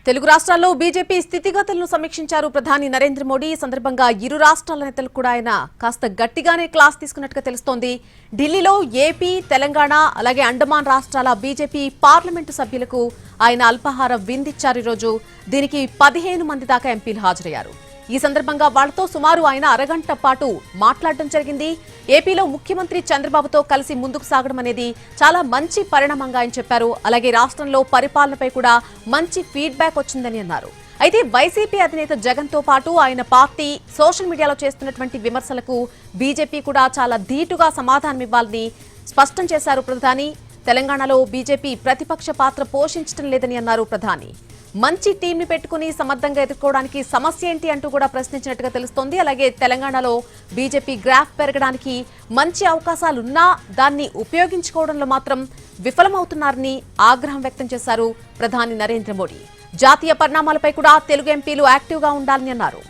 తెలుగు రాష్ట్రాల్లో బీజేపీ స్థితిగతులను సమీక్షించారు ప్రధాని నరేంద్ర మోడీ. ఈ సందర్భంగా ఇరు రాష్ట్రాల నేతలకు కూడా ఆయన కాస్త గట్టిగానే క్లాస్ తీసుకున్నట్టుగా తెలుస్తోంది. ఢిల్లీలో ఏపీ, తెలంగాణ అలాగే అండమాన్ రాష్ట్రాల బీజేపీ పార్లమెంటు సభ్యులకు ఆయన అల్పాహార విందిచ్చారు. ఈ రోజు దీనికి 15 మంది దాకా ఎంపీలు హాజరయ్యారు. ఈ సందర్భంగా వాళ్లతో సుమారు ఆయన అరగంట పాటు మాట్లాడడం జరిగింది. ఏపీలో ముఖ్యమంత్రి చంద్రబాబుతో కలిసి ముందుకు సాగడం అనేది చాలా మంచి పరిణామంగా ఆయన చెప్పారు. అలాగే రాష్ట్రంలో పరిపాలనపై కూడా మంచి ఫీడ్బ్యాక్ వచ్చిందని అన్నారు. అయితే వైసీపీ అధినేత జగన్ తో పాటు ఆయన పార్టీ సోషల్ మీడియాలో చేస్తున్నటువంటి విమర్శలకు బీజేపీ కూడా చాలా ధీటుగా సమాధానం ఇవ్వాలని స్పష్టం చేశారు ప్రధాని. తెలంగాణలో బీజేపీ ప్రతిపక్ష పాత్ర పోషించడం లేదని అన్నారు ప్రధాని. మంచి టీంని పెట్టుకుని సమర్థంగా ఎదుర్కోవడానికి సమస్య ఏంటి అంటూ కూడా ప్రశ్నించినట్టుగా తెలుస్తోంది. అలాగే తెలంగాణలో బీజేపీ గ్రాఫ్ పెరగడానికి మంచి అవకాశాలున్నా దాన్ని ఉపయోగించుకోవడంలో మాత్రం విఫలమవుతున్నారని ఆగ్రహం వ్యక్తం చేశారు ప్రధాని నరేంద్ర మోడీ. జాతీయ పరిణామాలపై కూడా తెలుగు ఎంపీలు యాక్టివ్గా ఉండాలని అన్నారు.